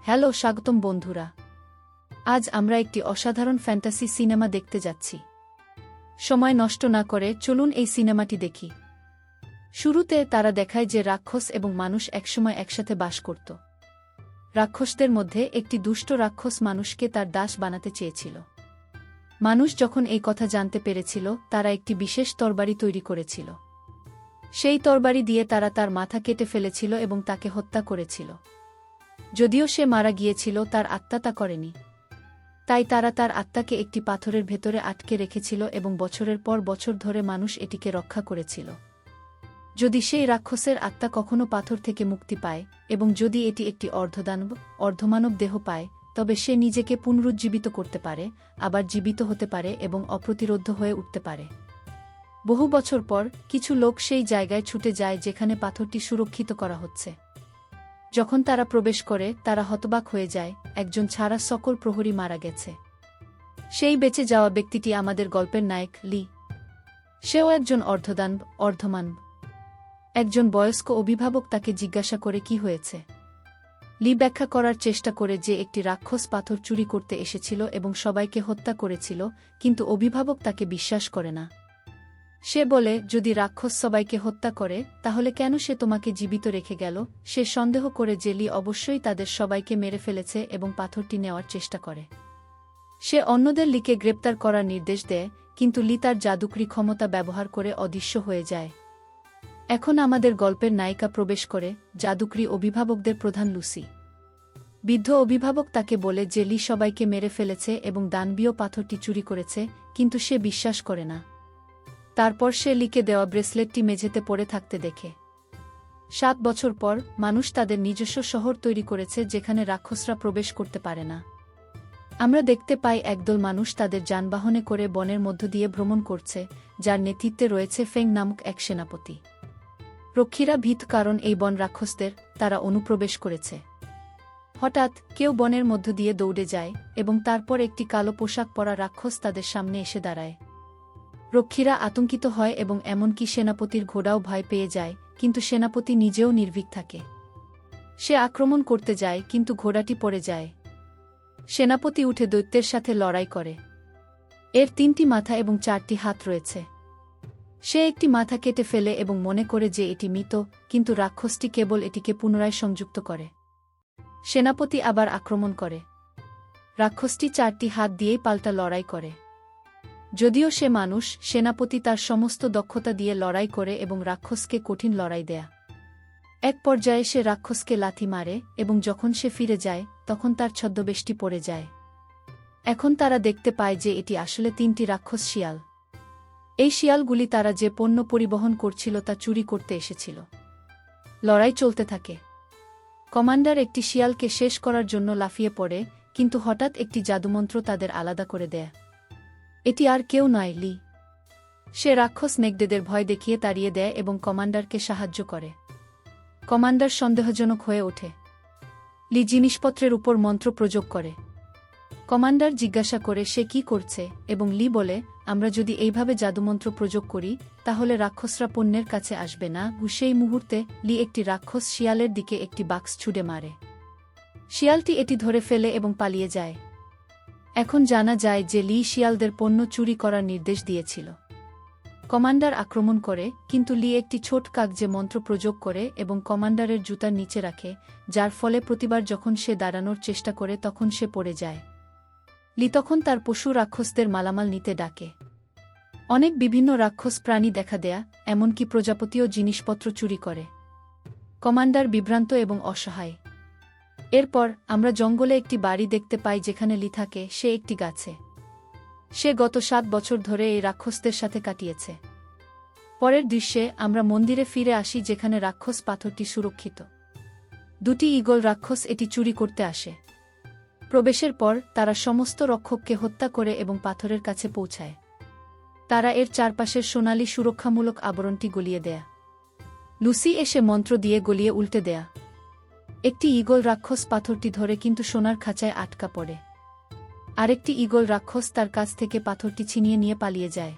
Hello, স্বাগতম বন্ধুরা। আজ আমরা একটি অসাধারণ ফ্যান্টাসি সিনেমা দেখতে যাচ্ছি। সময় নষ্ট না করে চলুন এই সিনেমাটি দেখি। শুরুতে তারা দেখায় যে রাক্ষস এবং মানুষ একসময় একসাথে বাস করত। রাক্ষসদের মধ্যে একটি দুষ্ট রাক্ষস মানুষকে তার দাস বানাতে চেয়েছিল। মানুষ যখন এই কথা জানতে পেরেছিল, তারা একটি বিশেষ তরবারি তৈরি করেছিল। সেই তরবারি দিয়ে তারা তার মাথা কেটে ফেলেছিল এবং তাকে হত্যা করেছিল। যদিও সে মারা গিয়েছিল, তার আত্মা তা করেনি। তাই তারা তার আত্মাকে একটি পাথরের ভেতরে আটকে রেখেছিল এবং বছরের পর বছর ধরে মানুষ এটিকে রক্ষা করেছিল। যদি সেই রাক্ষসের আত্মা কখনো পাথর থেকে মুক্তি পায় এবং যদি এটি একটি অর্ধমানব দেহ পায়, তবে সে নিজেকে পুনরুজ্জীবিত করতে পারে, আবার জীবিত হতে পারে এবং অপ্রতিরোধ্য হয়ে উঠতে পারে। বহু বছর পর কিছু লোক সেই জায়গায় ছুটে যায় যেখানে পাথরটি সুরক্ষিত করা হচ্ছে। যখন তারা প্রবেশ করে, তারা হতবাক হয়ে যায়, একজন ছাড়া সকল প্রহরী মারা গেছে। সেই বেঁচে যাওয়া ব্যক্তিটি আমাদের গল্পের নায়ক লি। সেও একজন অর্ধমানব। একজন বয়স্ক অভিভাবক তাকে জিজ্ঞাসা করে কি হয়েছে। লি ব্যাখ্যা করার চেষ্টা করে যে একটি রাক্ষস পাথর চুরি করতে এসেছিল এবং সবাইকে হত্যা করেছিল, কিন্তু অভিভাবক তাকে বিশ্বাস করে না। সে বলে, যদি রাক্ষস সবাইকে হত্যা করে, তাহলে কেন সে তোমাকে জীবিত রেখে গেল? সে সন্দেহ করে যে লি অবশ্যই তাদের সবাইকে মেরে ফেলেছে এবং পাথরটি নেওয়ার চেষ্টা করে। সে অন্যদের লিকে গ্রেপ্তার করার নির্দেশ দেয়, কিন্তু লি তার জাদুকরি ক্ষমতা ব্যবহার করে অদৃশ্য হয়ে যায়। এখন আমাদের গল্পের নায়িকা প্রবেশ করে, জাদুকরি অভিভাবকদের প্রধান লুসি। বৃদ্ধ অভিভাবক তাকে বলে যে লি সবাইকে মেরে ফেলেছে এবং দানবীয় পাথরটি চুরি করেছে, কিন্তু সে বিশ্বাস করে না। তারপর সে লিকে দেওয়া ব্রেসলেটটি মেঝেতে পড়ে থাকতে দেখে। 7 বছর পর মানুষ তাদের নিজস্ব শহর তৈরি করেছে যেখানে রাক্ষসরা প্রবেশ করতে পারে না। আমরা দেখতে পাই একদল মানুষ তাদের যানবাহনে করে বনের মধ্য দিয়ে ভ্রমণ করছে, যার নেতৃত্বে রয়েছে ফেং নামক এক সেনাপতি। রক্ষীরা ভীত, কারণ এই বন রাক্ষসদের, তারা অনুপ্রবেশ করেছে। হঠাৎ কেউ বনের মধ্য দিয়ে দৌড়ে যায় এবং তারপর একটি কালো পোশাক পরা রাক্ষস তাদের সামনে এসে দাঁড়ায়। রক্ষীরা আতঙ্কিত হয় এবং এমনকি সেনাপতির ঘোড়াও ভয় পেয়ে যায়, কিন্তু সেনাপতি নিজেও নির্ভীক থাকে। সে আক্রমণ করতে যায়, কিন্তু ঘোড়াটি পড়ে যায়। সেনাপতি উঠে দৈত্যের সাথে লড়াই করে। এর 3টি মাথা এবং 4টি হাত রয়েছে। সে একটি মাথা কেটে ফেলে এবং মনে করে যে এটি মৃত, কিন্তু রাক্ষসটি কেবল এটিকে পুনরায় সংযুক্ত করে। সেনাপতি আবার আক্রমণ করে। রাক্ষসটি 4টি হাত দিয়েই পাল্টা লড়াই করে। যদিও সে মানুষ, সেনাপতি তার সমস্ত দক্ষতা দিয়ে লড়াই করে এবং রাক্ষসকে কঠিন লড়াই দেয়। এক পর্যায়ে সে রাক্ষসকে লাথি মারে এবং যখন সে ফিরে যায়, তখন তার ছদ্মবেশটি পড়ে যায়। এখন তারা দেখতে পায় যে এটি আসলে 3টি রাক্ষস শিয়াল। এই শিয়ালগুলি তারা যে পণ্য পরিবহন করছিল তা চুরি করতে এসেছিল। লড়াই চলতে থাকে। কমান্ডার একটি শিয়ালকে শেষ করার জন্য লাফিয়ে পড়ে, কিন্তু হঠাৎ একটি জাদুমন্ত্র তাদের আলাদা করে দেয়। এটি আর কেউ নয়, লি। সে রাক্ষস নেগডেদের ভয় দেখিয়ে তাড়িয়ে দেয় এবং কমান্ডারকে সাহায্য করে। কমান্ডার সন্দেহজনক হয়ে ওঠে। লি জিনিসপত্রের উপর মন্ত্র প্রয়োগ করে। কমান্ডার জিজ্ঞাসা করে সে কি করছে, এবং লি বলে, আমরা যদি এইভাবে জাদুমন্ত্র প্রয়োগ করি, তাহলে রাক্ষসরা পণ্যের কাছে আসবে না। সেই মুহূর্তে লি একটি রাক্ষস শিয়ালের দিকে একটি বাক্স ছুঁড়ে মারে। শিয়ালটি এটি ধরে ফেলে এবং পালিয়ে যায়। এখন জানা যায় যে লি শিয়ালদের পণ্য চুরি করার নির্দেশ দিয়েছিল। কমান্ডার আক্রমণ করে, কিন্তু লি একটি ছোট কাগজে মন্ত্র প্রয়োগ করে এবং কমান্ডারের জুতার নিচে রাখে, যার ফলে প্রতিবার যখন সে দাঁড়ানোর চেষ্টা করে তখন সে পড়ে যায়। লি তখন তার পশু রাক্ষসদের মালামাল নিতে ডাকে। অনেক বিভিন্ন রাক্ষস প্রাণী দেখা দেয়া, এমনকি প্রজাপতিও জিনিসপত্র চুরি করে। কমান্ডার বিভ্রান্ত এবং অসহায়। এরপর আমরা জঙ্গলে একটি বাড়ি দেখতে পাই যেখানে লি থাকে। সে একটি গাছে। সে গত 7 বছর ধরে এই রাক্ষসদের সাথে কাটিয়েছে। পরের দৃশ্যে আমরা মন্দিরে ফিরে আসি যেখানে রাক্ষস পাথরটি সুরক্ষিত। 2টি ঈগল রাক্ষস এটি চুরি করতে আসে। প্রবেশের পর তারা সমস্ত রক্ষককে হত্যা করে এবং পাথরের কাছে পৌঁছায়। তারা এর চারপাশের সোনালি সুরক্ষামূলক আবরণটি গলিয়ে দেয়। লুসি এসে মন্ত্র দিয়ে গলিয়ে উল্টে দেয়। একটি ঈগল রাক্ষস পাথরটি ধরে কিন্তু সোনার খাঁচায় আটকা পড়ে। আরেকটি ঈগল রাক্ষস তার কাছ থেকে পাথরটি ছিনিয়ে নিয়ে পালিয়ে যায়।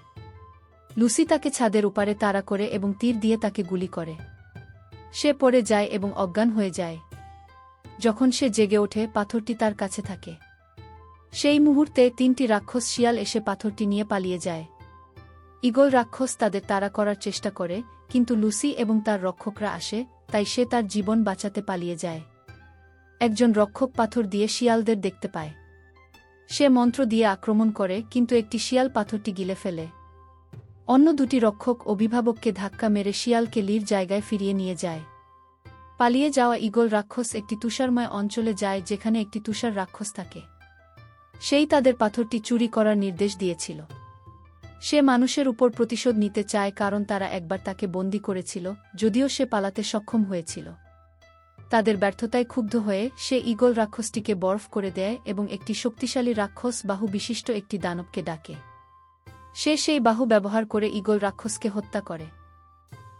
লুসি তাকে ছাদের উপারে তাড়া করে এবং তীর দিয়ে তাকে গুলি করে। সে পড়ে যায় এবং অজ্ঞান হয়ে যায়। যখন সে জেগে ওঠে পাথরটি তার কাছে থাকে। সেই মুহূর্তে 3টি রাক্ষস শিয়াল এসে পাথরটি নিয়ে পালিয়ে যায়। ঈগল রাক্ষস তাদের তাড়া করার চেষ্টা করে, কিন্তু লুসি এবং তার রক্ষকরা আসে, তাই সে তার জীবন বাঁচাতে পালিয়ে যায়। একজন রক্ষক পাথর দিয়ে শিয়ালদের দেখতে পায়। সে মন্ত্র দিয়ে আক্রমণ করে, কিন্তু একটি শিয়াল পাথরটি গিলে ফেলে। অন্য 2টি রক্ষক অভিভাবককে ধাক্কা মেরে শিয়ালকে লির জায়গায় ফিরিয়ে নিয়ে যায়। পালিয়ে যাওয়া ঈগল রাক্ষস একটি তুষারময় অঞ্চলে যায় যেখানে একটি তুষার রাক্ষস থাকে। সেই তাদের পাথরটি চুরি করার নির্দেশ দিয়েছিল। সে মানুষের উপর প্রতিশোধ নিতে চায় কারণ তারা একবার তাকে বন্দী করেছিল, যদিও সে পালাতে সক্ষম হয়েছিল। তাদের ব্যর্থতায় ক্ষুব্ধ হয়ে সে ঈগল রাক্ষসটিকে বরফ করে দেয় এবং একটি শক্তিশালী রাক্ষস বাহু বিশিষ্ট একটি দানবকে ডাকে। সে সেই বাহু ব্যবহার করে ঈগল রাক্ষসকে হত্যা করে।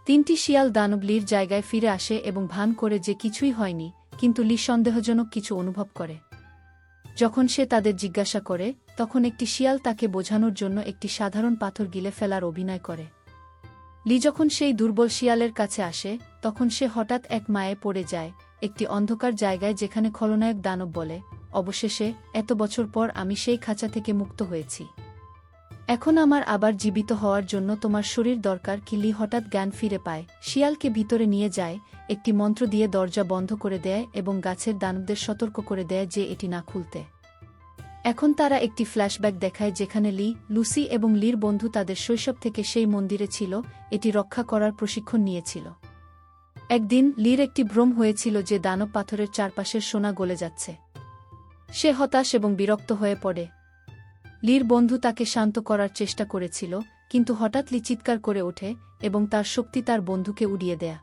3টি শিয়াল দানব লির জায়গায় ফিরে আসে এবং ভান করে যে কিছুই হয়নি, কিন্তু লি সন্দেহজনক কিছু অনুভব করে। যখন সে তাদের জিজ্ঞাসা করে, তখন একটি শিয়াল তাকে বোঝানোর জন্য একটি সাধারণ পাথর গিলে ফেলার অভিনয় করে। লি যখন সেই দুর্বল শিয়ালের কাছে আসে, তখন সে হঠাৎ এক মায়ে পড়ে যায়, একটি অন্ধকার জায়গায় যেখানে খলনায়ক দানব বলে, অবশেষে এত বছর পর আমি সেই খাঁচা থেকে মুক্ত হয়েছি। এখন আমার আবার জীবিত হওয়ার জন্য তোমার শরীর দরকার কি? লি হঠাৎ জ্ঞান ফিরে পায়, শিয়ালকে ভিতরে নিয়ে যায়, একটি মন্ত্র দিয়ে দরজা বন্ধ করে দেয় এবং গাছের দানবদের সতর্ক করে দেয় যে এটি না খুলতে। এখন তারা একটি ফ্ল্যাশব্যাক দেখায় যেখানে লি, লুসি এবং লির বন্ধু তাদের শৈশব থেকে সেই মন্দিরে ছিল, এটি রক্ষা করার প্রশিক্ষণ নিয়েছিল। একদিন লির একটি ভ্রম হয়েছিল যে দানব পাথরের চারপাশের সোনা গলে যাচ্ছে। সে হতাশ এবং বিরক্ত হয়ে পড়ে। লির বন্ধু তাকে শান্ত করার চেষ্টা করেছিল, কিন্তু হঠাৎ লি চিৎকার করে ওঠে এবং তার শক্তি তার বন্ধুকে উড়িয়ে দেয়।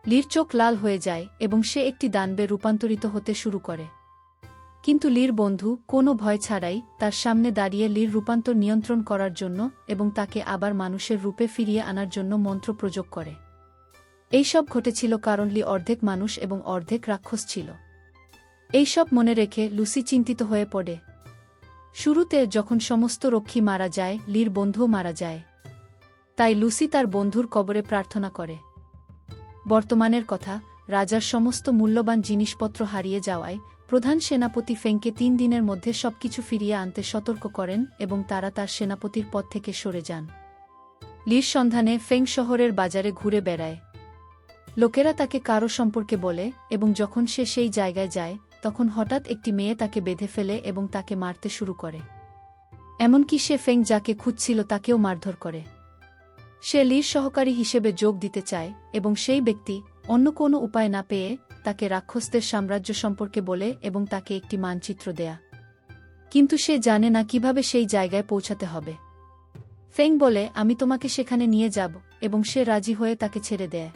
লির চোখ লাল হয়ে যায় এবং সে একটি দানবে রূপান্তরিত হতে শুরু করে। কিন্তু লির বন্ধু কোনো ভয় ছাড়াই তার সামনে দাঁড়িয়ে লির রূপান্তর নিয়ন্ত্রণ করার জন্য এবং তাকে আবার মানুষের রূপে ফিরিয়ে আনার জন্য মন্ত্র প্রয়োগ করে। এই সব ঘটেছিল কারণ লি অর্ধেক মানুষ এবং অর্ধেক রাক্ষস ছিল। এই সব মনে রেখে লুসি চিন্তিত হয়ে পড়ে। শুরুতে যখন সমস্ত রক্ষী মারা যায়, লির বন্ধুও মারা যায়। তাই লুসি তার বন্ধুর কবরে প্রার্থনা করে। বর্তমানের কথা, রাজার সমস্ত মূল্যবান জিনিসপত্র হারিয়ে যাওয়ায় প্রধান সেনাপতি ফেংকে 3 দিনের মধ্যে সবকিছু ফিরিয়ে আনতে সতর্ক করেন এবং তারা তার সেনাপতির পদ থেকে সরে যান। লির সন্ধানে ফেং শহরের বাজারে ঘুরে বেড়ায়। লোকেরা তাকে কারো সম্পর্কে বলে এবং যখন সে সেই জায়গায় যায়, তখন হঠাৎ একটি মেয়ে তাকে বেঁধে ফেলে এবং তাকে মারতে শুরু করে। এমনকি সে ফেং যাকে খুঁজছিল তাকেও মারধর করে। সে লির সহকারী হিসেবে যোগ দিতে চায় এবং সেই ব্যক্তি অন্য কোনো উপায় না পেয়ে তাকে রাক্ষসদের সাম্রাজ্য সম্পর্কে বলে এবং তাকে একটি মানচিত্র দেয়া। কিন্তু সে জানে না কিভাবে সেই জায়গায় পৌঁছাতে হবে। ফেং বলে, আমি তোমাকে সেখানে নিয়ে যাব, এবং সে রাজি হয়ে তাকে ছেড়ে দেয়।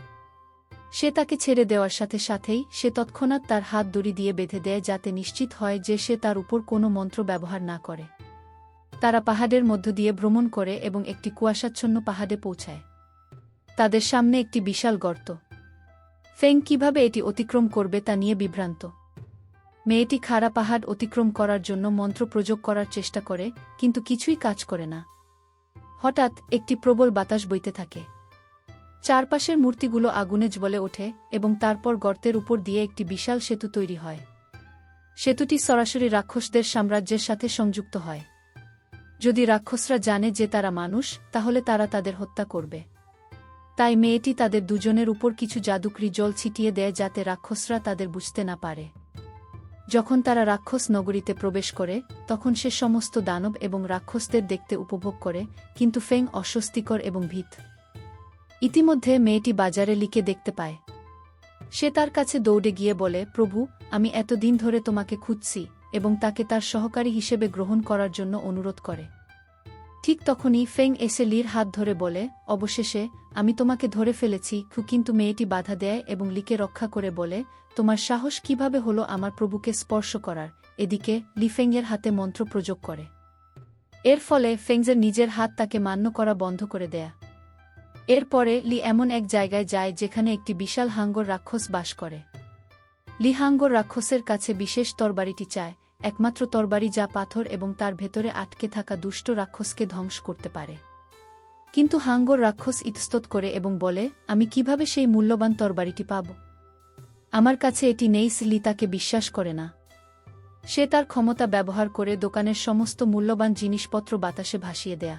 সে তাকে ছেড়ে দেওয়ার সাথে সাথেই সে তৎক্ষণাৎ তার হাত দড়ি দিয়ে বেঁধে দেয় যাতে নিশ্চিত হয় যে সে তার উপর কোনো মন্ত্র ব্যবহার না করে। তারা পাহাড়ের মধ্য দিয়ে ভ্রমণ করে এবং একটি কুয়াশাচ্ছন্ন পাহাড়ে পৌঁছায়। তাদের সামনে একটি বিশাল গর্ত। ফেং কিভাবে এটি অতিক্রম করবে তা নিয়ে বিভ্রান্ত। মেয়েটি খাড়া পাহাড় অতিক্রম করার জন্য মন্ত্র প্রয়োগ করার চেষ্টা করে, কিন্তু কিছুই কাজ করে না। হঠাৎ একটি প্রবল বাতাস বইতে থাকে। চারপাশের মূর্তিগুলো আগুনে জ্বলে ওঠে এবং তারপর গর্তের উপর দিয়ে একটি বিশাল সেতু তৈরি হয়। সেতুটি সরাসরি রাক্ষসদের সাম্রাজ্যের সাথে সংযুক্ত হয়। যদি রাক্ষসরা জানে যে তারা মানুষ, তাহলে তারা তাদের হত্যা করবে। তাই মেয়েটি তাদের দুজনের উপর কিছু জাদুকরি জল ছিটিয়ে দেয় যাতে রাক্ষসরা তাদের বুঝতে না পারে। যখন তারা রাক্ষস নগরীতে প্রবেশ করে, তখন সে সমস্ত দানব এবং রাক্ষসদের দেখতে উপভোগ করে, কিন্তু ফেং অস্বস্তিকর এবং ভীত। ইতিমধ্যে মেয়েটি বাজারে লিকে দেখতে পায়। সে তার কাছে দৌড়ে গিয়ে বলে, প্রভু, আমি এতদিন ধরে তোমাকে খুঁজছি, এবং তাকে তার সহকারী হিসেবে গ্রহণ করার জন্য অনুরোধ করে। ঠিক তখনই ফেং এসে লির হাত ধরে বলে, অবশেষে আমি তোমাকে ধরে ফেলেছি। কিন্তু মেয়েটি বাধা দেয় এবং লিকে রক্ষা করে বলে, তোমার সাহস কিভাবে হলো আমার প্রভুকে স্পর্শ করার? এদিকে লি ফেংয়ের হাতে মন্ত্র প্রয়োগ করে। এর ফলে ফেংজের নিজের হাত তাকে মান্য করা বন্ধ করে দেয়া। এরপরে লি এমন এক জায়গায় যায় যেখানে একটি বিশাল হাঙ্গর রাক্ষস বাস করে। লি হাঙ্গর রাক্ষসের কাছে বিশেষ তরবারিটি চায়, একমাত্র তরবারি যা পাথর এবং তার ভেতরে আটকে থাকা দুষ্ট রাক্ষসকে ধ্বংস করতে পারে। কিন্তু হাঙ্গর রাক্ষস ইতস্তত করে এবং বলে, আমি কিভাবে সেই মূল্যবান তরবারিটি পাব? আমার কাছে এটি নেই। লি তাকে বিশ্বাস করে না। সে তার ক্ষমতা ব্যবহার করে দোকানের সমস্ত মূল্যবান জিনিসপত্র বাতাসে ভাসিয়ে দেয়া।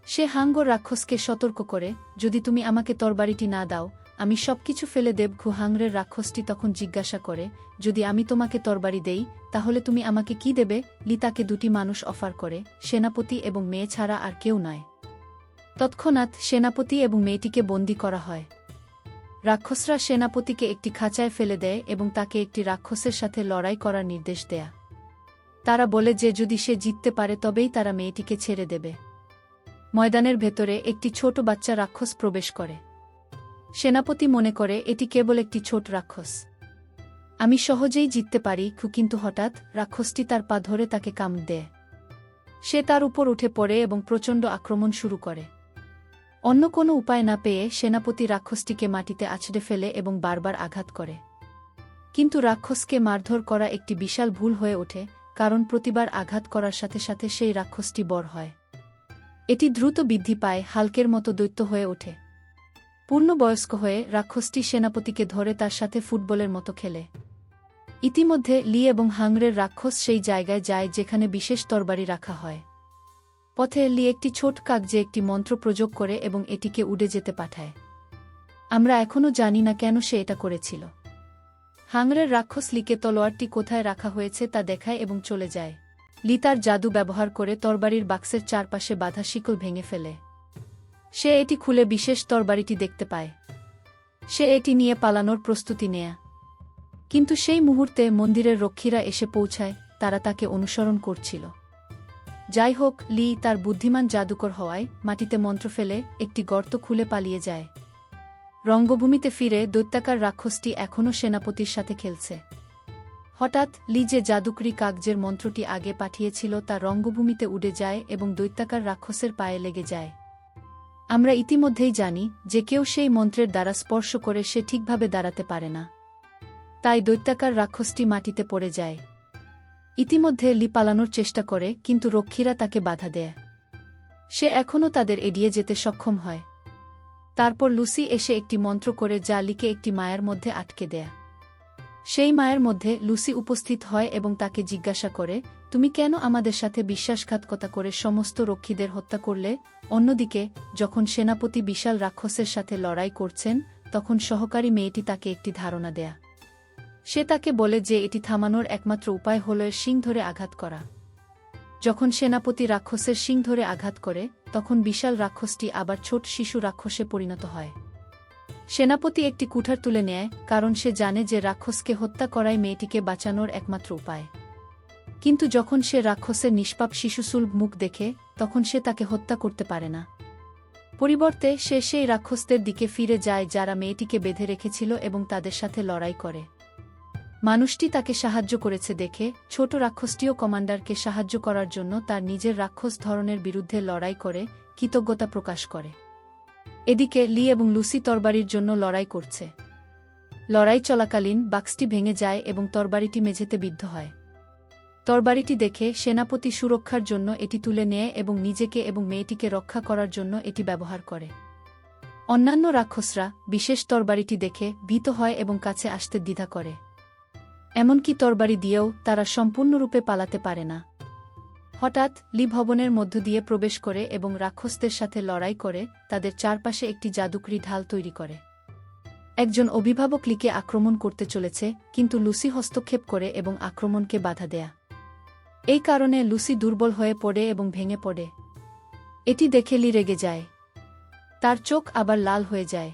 সে হাঙ্গর রাক্ষসকে সতর্ক করে, যদি তুমি আমাকে তরবারিটি না দাও, আমি সবকিছু ফেলে দেব। হাংরের রাক্ষসটি তখন জিজ্ঞাসা করে, যদি আমি তোমাকে তরবারি দেই, তাহলে তুমি আমাকে কি দেবে? লি তাকে দুটি মানুষ অফার করে, সেনাপতি এবং মেয়ে ছাড়া আর কেউ নয়। তৎক্ষণাৎ সেনাপতি এবং মেয়েটিকে বন্দী করা হয়। রাক্ষসরা সেনাপতিকে একটি খাঁচায় ফেলে দেয় এবং তাকে একটি রাক্ষসের সাথে লড়াই করার নির্দেশ দেয়া। তারা বলে যে যদি সে জিততে পারে তবেই তারা মেয়েটিকে ছেড়ে দেবে। ময়দানের ভেতরে একটি ছোট বাচ্চা রাক্ষস প্রবেশ করে। সেনাপতি মনে করে এটি কেবল একটি ছোট রাক্ষস, আমি সহজেই জিততে পারি। কিন্তু হঠাৎ রাক্ষসটি তার পা ধরে তাকে কামড় দেয়। সে তার উপর উঠে পড়ে এবং প্রচণ্ড আক্রমণ শুরু করে। অন্য কোনো উপায় না পেয়ে সেনাপতি রাক্ষসটিকে মাটিতে আছড়ে ফেলে এবং বারবার আঘাত করে। কিন্তু রাক্ষসকে মারধর করা একটি বিশাল ভুল হয়ে ওঠে, কারণ প্রতিবার আঘাত করার সাথে সাথে সেই রাক্ষসটি বড় হয়। এটি দ্রুত বৃদ্ধি পায়, হাল্কের মতো দৈত্য হয়ে ওঠে। পূর্ণবয়স্ক হয়ে রাক্ষসটি সেনাপতিকে ধরে তার সাথে ফুটবলের মতো খেলে। ইতিমধ্যে লি এবং হাংরের রাক্ষস সেই জায়গায় যায় যেখানে বিশেষ তরবারি রাখা হয়। পথে লি একটি ছোট কাগজে একটি মন্ত্র প্রয়োগ করে এবং এটিকে উড়ে যেতে পাঠায়। আমরা এখনও জানি না কেন সে এটা করেছিল। হাংরের রাক্ষস লিকে তলোয়ারটি কোথায় রাখা হয়েছে তা দেখায় এবং চলে যায়। লি তার জাদু ব্যবহার করে তরবারির বাক্সের চারপাশে বাঁধা শিকল ভেঙে ফেলে। সে এটি খুলে বিশেষ তরবারিটি দেখতে পায়। সে এটি নিয়ে পালানোর প্রস্তুতি নেয়। কিন্তু সেই মুহূর্তে মন্দিরের রক্ষীরা এসে পৌঁছায়, তারা তাকে অনুসরণ করছিল। যাই হোক, লি তার বুদ্ধিমান জাদুকর হওয়ায় মাটিতে মন্ত্র ফেলে একটি গর্ত খুলে পালিয়ে যায়। রঙ্গভূমিতে ফিরে দৈত্যাকার রাক্ষসটি এখনও সেনাপতির সাথে খেলছে। হঠাৎ লি যে জাদুকরি কাগজের মন্ত্রটি আগে পাঠিয়েছিল তা রঙ্গভূমিতে উড়ে যায় এবং দৈত্যাকার রাক্ষসের পায়ে লেগে যায়। আমরা ইতিমধ্যেই জানি যে কেউ সেই মন্ত্রের দ্বারা স্পর্শ করে সে ঠিকভাবে দাঁড়াতে পারে না। তাই দৈত্যাকার রাক্ষসটি মাটিতে পড়ে যায়। ইতিমধ্যে লি পালানোর চেষ্টা করে, কিন্তু রক্ষীরা তাকে বাধা দেয়। সে এখনও তাদের এড়িয়ে যেতে সক্ষম হয়। তারপর লুসি এসে একটি মন্ত্র করে যা লিকে একটি মায়ার মধ্যে আটকে দেয়। সেই মায়ের মধ্যে লুসি উপস্থিত হয় এবং তাকে জিজ্ঞাসা করে, তুমি কেন আমাদের সাথে বিশ্বাসঘাতকতা করে সমস্ত রক্ষীদের হত্যা করলে? অন্যদিকে যখন সেনাপতি বিশাল রাক্ষসের সাথে লড়াই করছেন, তখন সহকারী মেয়েটি তাকে একটি ধারণা দেয়া। সে তাকে বলে যে এটি থামানোর একমাত্র উপায় হল এর শিং ধরে আঘাত করা। যখন সেনাপতি রাক্ষসের শিং ধরে আঘাত করে, তখন বিশাল রাক্ষসটি আবার ছোট শিশু রাক্ষসে পরিণত হয়। সেনাপতি একটি কুঠার তুলে নেয়, কারণ সে জানে যে রাক্ষসকে হত্যা করাই মেয়েটিকে বাঁচানোর একমাত্র উপায়। কিন্তু যখন সে রাক্ষসের নিষ্পাপ শিশুসুলভ মুখ দেখে, তখন সে তাকে হত্যা করতে পারে না। পরিবর্তে সে সেই রাক্ষসদের দিকে ফিরে যায় যারা মেয়েটিকে বেঁধে রেখেছিল এবং তাদের সাথে লড়াই করে। মানুষটি তাকে সাহায্য করেছে দেখে ছোট রাক্ষসটিও কমান্ডারকে সাহায্য করার জন্য তার নিজের রাক্ষস ধরনের বিরুদ্ধে লড়াই করে কৃতজ্ঞতা প্রকাশ করে। এদিকে লি এবং লুসি তরবারির জন্য লড়াই করছে। লড়াই চলাকালীন বাক্সটি ভেঙে যায় এবং তরবারিটি মেঝেতে বিদ্ধ হয়। তরবারিটি দেখে সেনাপতি সুরক্ষার জন্য এটি তুলে নেয় এবং নিজেকে এবং মেয়েটিকে রক্ষা করার জন্য এটি ব্যবহার করে। অন্যান্য রাক্ষসরা বিশেষ তরবারিটি দেখে ভীত হয় এবং কাছে আসতে দ্বিধা করে। এমনকি তরবারি দিয়েও তারা সম্পূর্ণরূপে পালাতে পারে না। হঠাৎ লি ভবনের মধ্য দিয়ে প্রবেশ করে এবং রাক্ষসদের সাথে লড়াই করে তাদের চারপাশে একটি জাদুকরি ঢাল তৈরি করে। একজন অভিভাবক লিকে আক্রমণ করতে চলেছে, কিন্তু লুসি হস্তক্ষেপ করে এবং আক্রমণকে বাধা দেয়া। এই কারণে লুসি দুর্বল হয়ে পড়ে এবং ভেঙে পড়ে। এটি দেখে লি রেগে যায়। তার চোখ আবার লাল হয়ে যায়।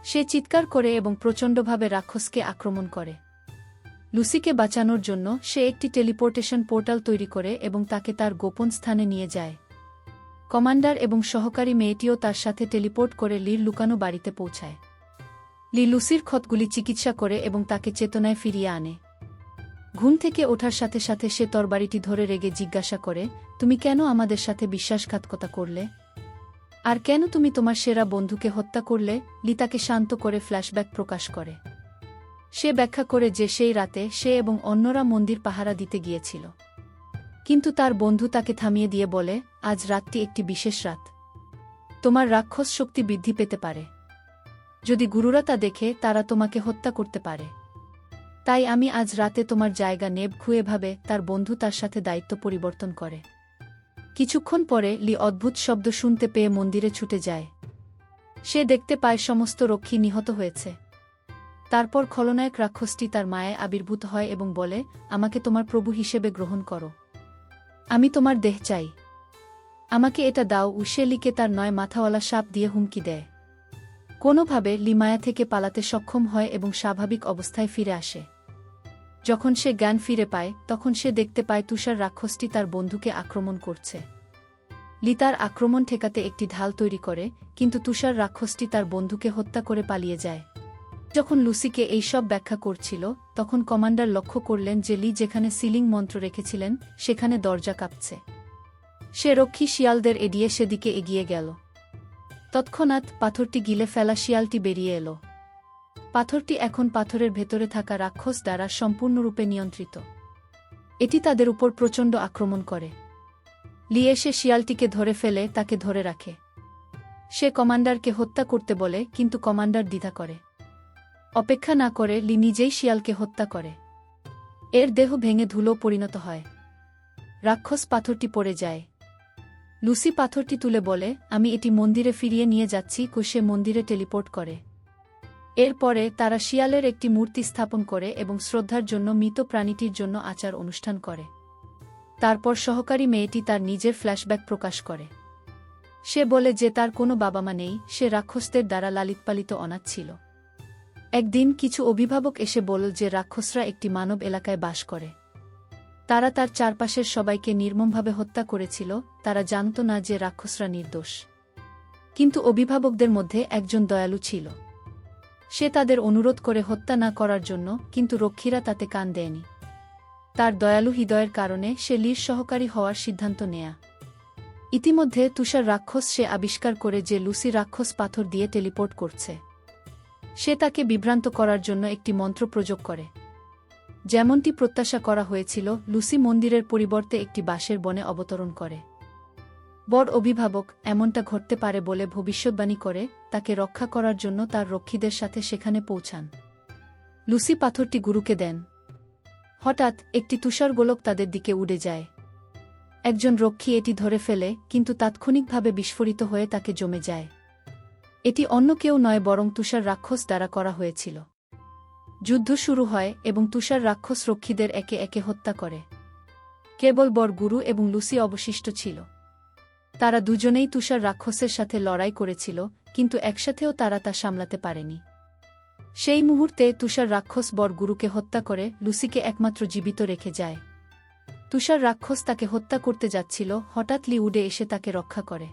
সে চিৎকার করে এবং প্রচণ্ডভাবে রাক্ষসকে আক্রমণ করে। লুসিকে বাঁচানোর জন্য সে একটি টেলিপোর্টেশন পোর্টাল তৈরি করে এবং তাকে তার গোপন স্থানে নিয়ে যায়। কমান্ডার এবং সহকারী মেয়েটিও তার সাথে টেলিপোর্ট করে লির লুকানো বাড়িতে পৌঁছায়। লি লুসির ক্ষতগুলি চিকিৎসা করে এবং তাকে চেতনায় ফিরিয়ে আনে। ঘুম থেকে ওঠার সাথে সাথে সে তরবারিটি ধরে রেগে জিজ্ঞাসা করে, তুমি কেন আমাদের সাথে বিশ্বাসঘাতকতা করলে? আর কেন তুমি তোমার সেরা বন্ধুকে হত্যা করলে? লি তাকে শান্ত করে ফ্ল্যাশব্যাক প্রকাশ করে। সে ব্যাখ্যা করে যে সেই রাতে সে এবং অন্যরা মন্দির পাহারা দিতে গিয়েছিল। কিন্তু তার বন্ধু তাকে থামিয়ে দিয়ে বলে, আজ রাতটি একটি বিশেষ রাত। তোমার রাক্ষস শক্তি বৃদ্ধি পেতে পারে। যদি গুরুরা তা দেখে তারা তোমাকে হত্যা করতে পারে। তাই আমি আজ রাতে তোমার জায়গা নেব। খুয়েভাবে তার বন্ধু তার সাথে দায়িত্ব পরিবর্তন করে। কিছুক্ষণ পরে লি অদ্ভুত শব্দ শুনতে পেয়ে মন্দিরে ছুটে যায়। সে দেখতে পায় সমস্ত রক্ষী নিহত হয়েছে। তারপর খলনায়ক রাক্ষসটি তার মায়ায় আবির্ভূত হয় এবং বলে, আমাকে তোমার প্রভু হিসেবে গ্রহণ করো। আমি তোমার দেহ চাই। আমাকে এটা দাও। সে লিকে তার 9 মাথাওয়ালা সাপ দিয়ে হুমকি দেয়। কোনোভাবে লি মায়া থেকে পালাতে সক্ষম হয় এবং স্বাভাবিক অবস্থায় ফিরে আসে। যখন সে জ্ঞান ফিরে পায় তখন সে দেখতে পায় তুষার রাক্ষসটি তার বন্ধুকে আক্রমণ করছে। লি তার আক্রমণ ঠেকাতে একটি ঢাল তৈরি করে, কিন্তু তুষার রাক্ষসটি তার বন্ধুকে হত্যা করে পালিয়ে যায়। যখন লুসিকে এই সব ব্যাখ্যা করছিল তখন কমান্ডার লক্ষ্য করলেন যে লি যেখানে সিলিং মন্ত্র রেখেছিলেন সেখানে দরজা কাঁপছে। সে রক্ষী শিয়ালদের এড়িয়ে সেদিকে এগিয়ে গেল। তৎক্ষণাৎ পাথরটি গিলে ফেলা শিয়ালটি বেরিয়ে এলো। পাথরটি এখন পাথরের ভেতরে থাকা রাক্ষস দ্বারা সম্পূর্ণরূপে নিয়ন্ত্রিত। এটি তাদের উপর প্রচণ্ড আক্রমণ করে। লি এসে শিয়ালটিকে ধরে ফেলে তাকে ধরে রাখে। সে কমান্ডারকে হত্যা করতে বলে, কিন্তু কমান্ডার দ্বিধা করে। অপেক্ষা না করে লি নিজেই শিয়ালকে হত্যা করে। এর দেহ ভেঙে ধুলো পরিণত হয়। রাক্ষস পাথরটি পড়ে যায়। লুসি পাথরটি তুলে বলে, আমি এটি মন্দিরে ফিরিয়ে নিয়ে যাচ্ছি। সে মন্দিরে টেলিপোর্ট করে। এরপরে তারা শিয়ালের একটি মূর্তি স্থাপন করে এবং শ্রদ্ধার জন্য মৃত প্রাণীটির জন্য আচার অনুষ্ঠান করে। তারপর সহকারী মেয়েটি তার নিজের ফ্ল্যাশব্যাক প্রকাশ করে। সে বলে যে তার কোনো বাবা মা নেই, সে রাক্ষসদের দ্বারা লালিতপালিত অনাথ ছিল। একদিন কিছু অভিভাবক এসে বলল যে রাক্ষসরা একটি মানব এলাকায় বাস করে। তারা তার চারপাশের সবাইকে নির্মমভাবে হত্যা করেছিল। তারা জানত না যে রাক্ষসরা নির্দোষ। কিন্তু অভিভাবকদের মধ্যে একজন দয়ালু ছিল। সে তাদের অনুরোধ করে হত্যা না করার জন্য, কিন্তু রক্ষীরা তাতে কান দেয়নি। তার দয়ালু হৃদয়ের কারণে সে লির সহকারী হওয়ার সিদ্ধান্ত নেয়া। ইতিমধ্যে তুষার রাক্ষস সে আবিষ্কার করে যে লুসি রাক্ষস পাথর দিয়ে টেলিপোর্ট করছে। সে তাকে বিভ্রান্ত করার জন্য একটি মন্ত্র প্রয়োগ করে। যেমনটি প্রত্যাশা করা হয়েছিল, লুসি মন্দিরের পরিবর্তে একটি বাঁশের বনে অবতরণ করে। বড় অভিভাবক এমনটা ঘটতে পারে বলে ভবিষ্যদ্বাণী করে তাকে রক্ষা করার জন্য তার রক্ষীদের সাথে সেখানে পৌঁছান। লুসি পাথরটি গুরুকে দেন। হঠাৎ একটি তুষারগোলক তাদের দিকে উড়ে যায়। একজন রক্ষী এটি ধরে ফেলে, কিন্তু তাৎক্ষণিকভাবে বিস্ফোরিত হয়ে তাকে জমে যায়। এটি অন্য কেউ নয় বরং তুষার রাক্ষস দ্বারা করা হয়েছিল। যুদ্ধ শুরু হয় এবং তুষার রাক্ষস রক্ষীদের একে একে হত্যা করে। কেবল বড় গুরু এবং লুসি অবশিষ্ট ছিল। তারা দুজনেই তুষার রাক্ষসের সাথে লড়াই করেছিল, কিন্তু একসাথেও তারা তা সামলাতে পারেনি। সেই মুহূর্তে তুষার রাক্ষস বড় গুরুকে হত্যা করে লুসিকে একমাত্র জীবিত রেখে যায়। তুষার রাক্ষস তাকে হত্যা করতে যাচ্ছিল, হঠাৎ লি উড়ে এসে তাকে রক্ষা করে।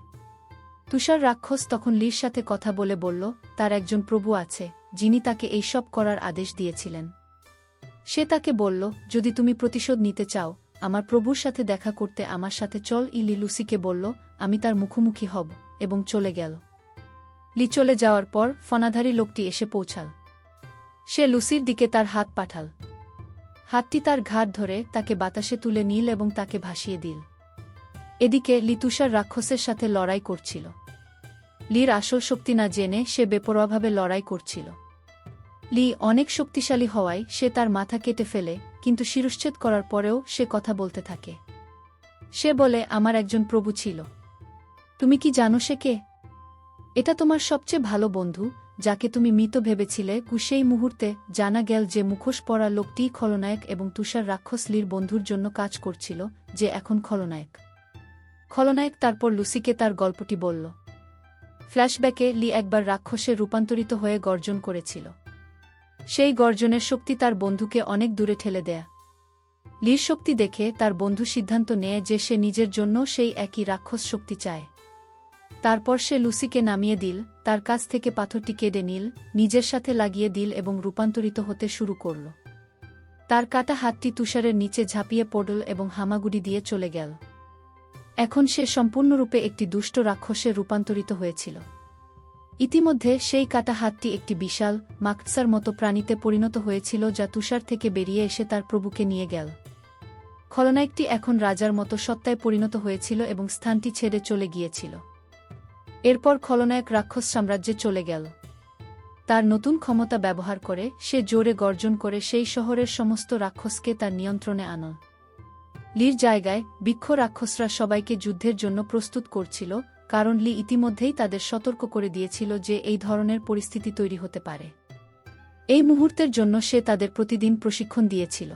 তুষার রাক্ষস তখন লির সাথে কথা বলে বলল, তার একজন প্রভু আছে যিনি তাকে এইসব করার আদেশ দিয়েছিলেন। সে তাকে বলল, যদি তুমি প্রতিশোধ নিতে চাও আমার প্রভুর সাথে দেখা করতে আমার সাথে চল। লি লুসিকে বলল, আমি তার মুখোমুখি হব, এবং চলে গেল। লি চলে যাওয়ার পর ফনাধারী লোকটি এসে পৌঁছাল। সে লুসির দিকে তার হাত পাঠাল। হাতটি তার ঘাড় ধরে তাকে বাতাসে তুলে নিল এবং তাকে ভাসিয়ে দিল। এদিকে লি তুষার রাক্ষসের সাথে লড়াই করছিল। লির আসল শক্তি না জেনে সে বেপরোয়াভাবে লড়াই করছিল। লি অনেক শক্তিশালী হওয়ায় সে তার মাথা কেটে ফেলে, কিন্তু শিরশ্ছেদ করার পরেও সে কথা বলতে থাকে। সে বলে, আমার একজন প্রভু ছিল। তুমি কি জানো সে কে? এটা তোমার সবচেয়ে ভালো বন্ধু, যাকে তুমি মৃত ভেবেছিলে। সেই মুহূর্তে জানা গেল যে মুখোশ পরা লোকটিই খলনায়ক এবং তুষার রাক্ষস লির বন্ধুর জন্য কাজ করছিল, যে এখন খলনায়ক। খলনায়ক তারপর লুসিকে তার গল্পটি বলল। ফ্ল্যাশব্যাকে লি একবার রাক্ষসে রূপান্তরিত হয়ে গর্জন করেছিল। সেই গর্জনের শক্তি তার বন্ধুকে অনেক দূরে ঠেলে দেয়া। লির শক্তি দেখে তার বন্ধু সিদ্ধান্ত নেয় যে সে নিজের জন্য সেই একই রাক্ষস শক্তি চায়। তারপর সে লুসিকে নামিয়ে দিল, তার কাছ থেকে পাথরটি কেড়ে নিল, নিজের সাথে লাগিয়ে দিল এবং রূপান্তরিত হতে শুরু করল। তার কাটা হাতটি তুষারের নিচে ঝাঁপিয়ে পড়ল এবং হামাগুড়ি দিয়ে চলে গেল। এখন সে সম্পূর্ণরূপে একটি দুষ্ট রাক্ষসে রূপান্তরিত হয়েছিল। ইতিমধ্যে সেই কাটা হাতটি একটি বিশাল মাকড়সার মতো প্রাণীতে পরিণত হয়েছিল, যা তুষার থেকে বেরিয়ে এসে তার প্রভুকে নিয়ে গেল। খলনায়কটি এখন রাজার মতো সত্তায় পরিণত হয়েছিল এবং স্থানটি ছেড়ে চলে গিয়েছিল। এরপর খলনায়ক রাক্ষস সাম্রাজ্যে চলে গেল। তার নতুন ক্ষমতা ব্যবহার করে সে জোরে গর্জন করে সেই শহরের সমস্ত রাক্ষসকে তার নিয়ন্ত্রণে আনল। লির জায়গায় বৃক্ষ রাক্ষসরা সবাইকে যুদ্ধের জন্য প্রস্তুত করছিল, কারণ লি ইতিমধ্যেই তাদের সতর্ক করে দিয়েছিল যে এই ধরনের পরিস্থিতি তৈরি হতে পারে। এই মুহূর্তের জন্য সে তাদের প্রতিদিন প্রশিক্ষণ দিয়েছিল।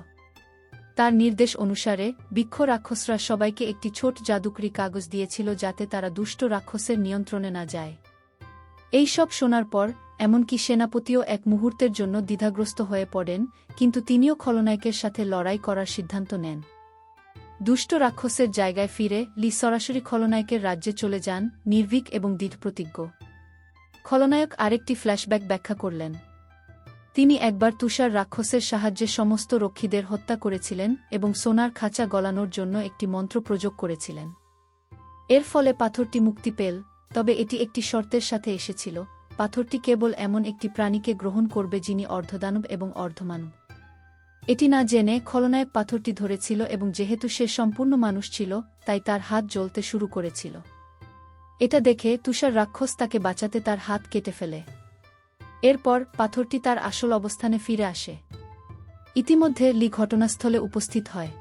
তার নির্দেশ অনুসারে বৃক্ষ রাক্ষসরা সবাইকে একটি ছোট জাদুকরি কাগজ দিয়েছিল যাতে তারা দুষ্ট রাক্ষসের নিয়ন্ত্রণে না যায়। এই সব শোনার পর এমনকি সেনাপতিও এক মুহূর্তের জন্য দ্বিধাগ্রস্ত হয়ে পড়েন, কিন্তু তিনিও খলনায়কের সাথে লড়াই করার সিদ্ধান্ত নেন। দুষ্ট রাক্ষসের জায়গায় ফিরে লি সরাসরি খলনায়কের রাজ্যে চলে যান, নির্ভীক এবং দৃঢ়প্রতিজ্ঞ। খলনায়ক আরেকটি ফ্ল্যাশব্যাক ব্যাখ্যা করলেন। তিনি একবার তুষার রাক্ষসের সাহায্যে সমস্ত রক্ষীদের হত্যা করেছিলেন এবং সোনার খাঁচা গলানোর জন্য একটি মন্ত্র প্রয়োগ করেছিলেন। এর ফলে পাথরটি মুক্তি পেল, তবে এটি একটি শর্তের সাথে এসেছিল। পাথরটি কেবল এমন একটি প্রাণীকে গ্রহণ করবে যিনি অর্ধদানব এবং অর্ধমানব। এটি না জেনে খলনায়ক পাথরটি ধরেছিল এবং যেহেতু সে সম্পূর্ণ মানুষ ছিল, তাই তার হাত জ্বলতে শুরু করেছিল। এটা দেখে তুষার রাক্ষস তাকে বাঁচাতে তার হাত কেটে ফেলে। এরপর পাথরটি তার আসল অবস্থানে ফিরে আসে। ইতিমধ্যে লি ঘটনাস্থলে উপস্থিত হয়।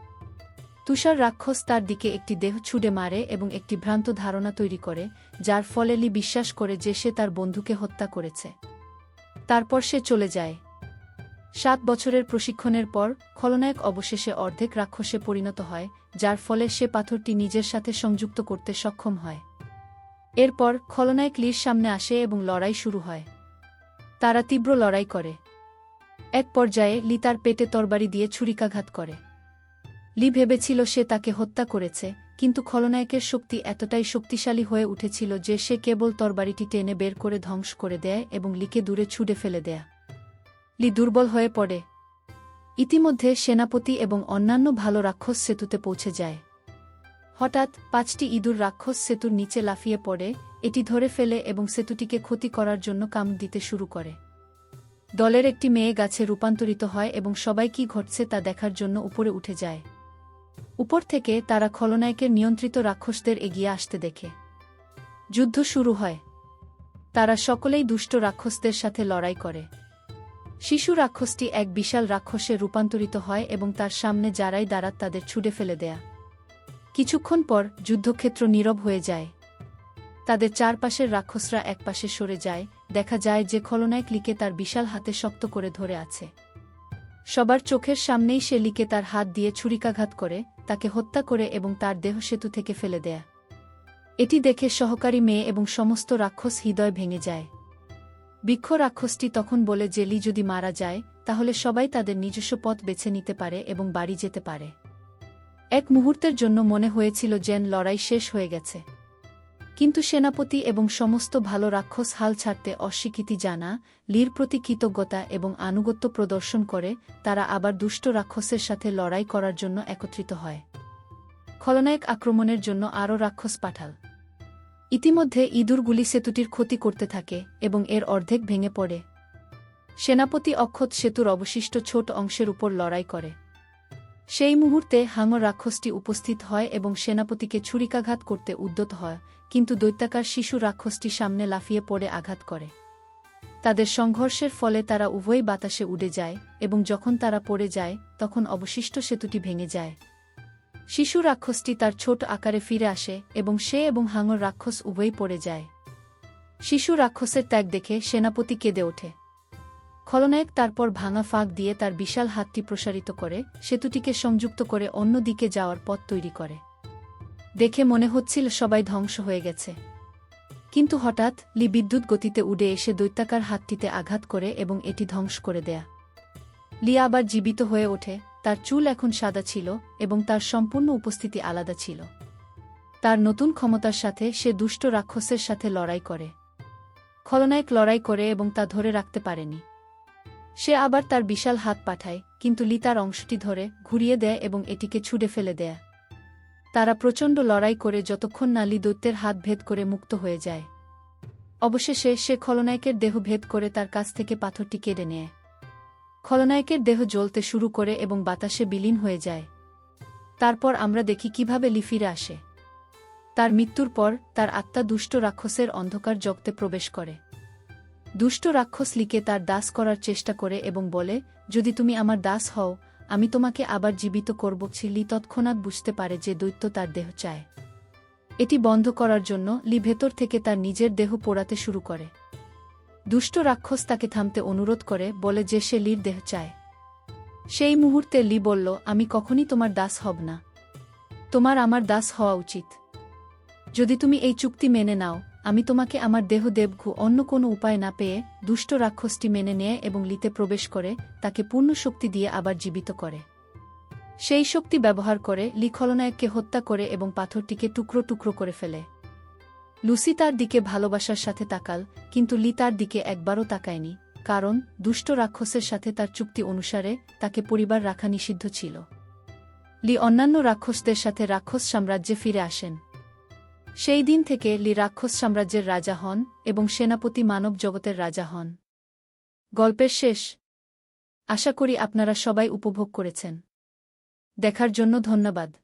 তুষার রাক্ষস তার দিকে একটি দেহ ছুঁড়ে মারে এবং একটি ভ্রান্ত ধারণা তৈরি করে, যার ফলে লি বিশ্বাস করে যে সে তার বন্ধুকে হত্যা করেছে। তারপর সে চলে যায়। 7 বছরের প্রশিক্ষণের পর খলনায়ক অবশেষে অর্ধেক রাক্ষসে পরিণত হয়, যার ফলে সে পাথরটি নিজের সাথে সংযুক্ত করতে সক্ষম হয়। এরপর খলনায়ক লির সামনে আসে এবং লড়াই শুরু হয়। তারা তীব্র লড়াই করে। এক পর্যায়ে লি তার পেটে তরবারি দিয়ে ছুরিকাঘাত করে। লি ভেবেছিল সে তাকে হত্যা করেছে, কিন্তু খলনায়কের শক্তি এতটাই শক্তিশালী হয়ে উঠেছিল যে সে কেবল তরবারিটি টেনে বের করে ধ্বংস করে দেয় এবং লিকে দূরে ছুঁড়ে ফেলে দেয়। লি দুর্বল হয়ে পড়ে। ইতিমধ্যে সেনাপতি এবং অন্যান্য ভালো রাক্ষস সেতুতে পৌঁছে যায়। হঠাৎ 5টি ইঁদুর রাক্ষস সেতুর নিচে লাফিয়ে পড়ে, এটি ধরে ফেলে এবং সেতুটিকে ক্ষতি করার জন্য কামড় দিতে শুরু করে। দলের একটি মেয়ে গাছে রূপান্তরিত হয় এবং সবাই কি ঘটছে তা দেখার জন্য উপরে উঠে যায়। উপর থেকে তারা খলনায়কের নিয়ন্ত্রিত রাক্ষসদের এগিয়ে আসতে দেখে। যুদ্ধ শুরু হয়। তারা সকলেই দুষ্ট রাক্ষসদের সাথে লড়াই করে। শিশু রাক্ষসটি এক বিশাল রাক্ষসে রূপান্তরিত হয় এবং তার সামনে যারাই দাঁড়াত তাদের ছুঁড়ে ফেলে দেয়া। কিছুক্ষণ পর যুদ্ধক্ষেত্র নীরব হয়ে যায়। তাদের চারপাশের রাক্ষসরা একপাশে সরে যায়। দেখা যায় যে খলনায়ক লিকে তার বিশাল হাতে শক্ত করে ধরে আছে। সবার চোখের সামনেই সে লিকে তার হাত দিয়ে ছুরিকাঘাত করে, তাকে হত্যা করে এবং তার দেহ সেতু থেকে ফেলে দেয়া। এটি দেখে সহকারী মেয়ে এবং সমস্ত রাক্ষস হৃদয় ভেঙে যায়। বৃক্ষ রাক্ষসটি তখন বলে যে লি যদি মারা যায় তাহলে সবাই তাদের নিজস্ব পথ বেছে নিতে পারে এবং বাড়ি যেতে পারে। এক মুহূর্তের জন্য মনে হয়েছিল যেন লড়াই শেষ হয়ে গেছে, কিন্তু সেনাপতি এবং সমস্ত ভালো রাক্ষস হাল ছাড়তে অস্বীকৃতি জানা, লির প্রতি কৃতজ্ঞতা এবং আনুগত্য প্রদর্শন করে তারা আবার দুষ্ট রাক্ষসের সাথে লড়াই করার জন্য একত্রিত হয়। খলনায়ক আক্রমণের জন্য আরও রাক্ষস পাঠাল। ইতিমধ্যে ইঁদুরগুলি সেতুটির ক্ষতি করতে থাকে এবং এর অর্ধেক ভেঙে পড়ে। সেনাপতি অক্ষত সেতুর অবশিষ্ট ছোট অংশের উপর লড়াই করে। সেই মুহূর্তে হাঙর রাক্ষসটি উপস্থিত হয় এবং সেনাপতিকে ছুরিকাঘাত করতে উদ্যত হয়, কিন্তু দৈত্যাকার শিশু রাক্ষসটি সামনে লাফিয়ে পড়ে আঘাত করে। তাদের সংঘর্ষের ফলে তারা উভয়ই বাতাসে উড়ে যায় এবং যখন তারা পড়ে যায় তখন অবশিষ্ট সেতুটি ভেঙে যায়। শিশু রাক্ষসটি তার ছোট আকারে ফিরে আসে এবং সে এবং হাঙর রাক্ষস উভয়ই পড়ে যায়। শিশু রাক্ষসের ত্যাগ দেখে সেনাপতি কেঁদে ওঠে। খলনায়ক তারপর ভাঙা ফাঁক দিয়ে তার বিশাল হাতটি প্রসারিত করে সেতুটিকে সংযুক্ত করে অন্য দিকে যাওয়ার পথ তৈরি করে। দেখে মনে হচ্ছিল সবাই ধ্বংস হয়ে গেছে, কিন্তু হঠাৎ লি বিদ্যুৎ গতিতে উড়ে এসে দৈত্যাকার হাতটিতে আঘাত করে এবং এটি ধ্বংস করে দেয়া। লি আবার জীবিত হয়ে ওঠে। তার চুল এখন সাদা ছিল এবং তার সম্পূর্ণ উপস্থিতি আলাদা ছিল। তার নতুন ক্ষমতার সাথে সে দুষ্ট রাক্ষসের সাথে লড়াই করে। খলনায়ক লড়াই করে এবং তা ধরে রাখতে পারেনি। সে আবার তার বিশাল হাত পাঠায়, কিন্তু লি তার অংশটি ধরে ঘুরিয়ে দেয় এবং এটিকে ছুঁড়ে ফেলে দেয়। তারা প্রচণ্ড লড়াই করে যতক্ষণ না লি দৈত্যের হাত ভেদ করে মুক্ত হয়ে যায়। অবশেষে সে খলনায়কের দেহ ভেদ করে তার কাছ থেকে পাথরটি কেড়ে নেয়। খলনায়কের দেহ জ্বলতে শুরু করে এবং বাতাসে বিলীন হয়ে যায়। তারপর আমরা দেখি কিভাবে লি ফিরে আসে। তার মৃত্যুর পর তার আত্মা দুষ্ট রাক্ষসের অন্ধকার জগতে প্রবেশ করে। দুষ্ট রাক্ষস লিকে তার দাস করার চেষ্টা করে এবং বলে, যদি তুমি আমার দাস হও, আমি তোমাকে আবার জীবিত করব। লি তৎক্ষণাৎ বুঝতে পারে যে দৈত্য তার দেহ চায়। এটি বন্ধ করার জন্য লি ভেতর থেকে তার নিজের দেহ পোড়াতে শুরু করে। দুষ্ট রাক্ষস তাকে থামতে অনুরোধ করে, বলে যে সে লির দেহ চায়। সেই মুহূর্তে লি বলল, আমি কখনই তোমার দাস হব না। তোমার আমার দাস হওয়া উচিত। যদি তুমি এই চুক্তি মেনে নাও, আমি তোমাকে আমার দেহ দেবঘু। অন্য কোনো উপায় না পেয়ে দুষ্ট রাক্ষসটি মেনে নেয় এবং লিতে প্রবেশ করে তাকে পূর্ণ শক্তি দিয়ে আবার জীবিত করে। সেই শক্তি ব্যবহার করে লি খলনায়ককে হত্যা করে এবং পাথরটিকে টুকরো টুকরো করে ফেলে। লুসি তার দিকে ভালোবাসার সাথে তাকাল, কিন্তু লি তার দিকে একবারও তাকায়নি, কারণ দুষ্ট রাক্ষসের সাথে তার চুক্তি অনুসারে তাকে পরিবার রাখা নিষিদ্ধ ছিল। লি অন্যান্য রাক্ষসদের সাথে রাক্ষস সাম্রাজ্যে ফিরে আসেন। সেই দিন থেকে লি রাক্ষস সাম্রাজ্যের রাজা হন এবং সেনাপতি মানব জগতের রাজা হন। গল্পের শেষ। আশা করি আপনারা সবাই উপভোগ করেছেন। দেখার জন্য ধন্যবাদ।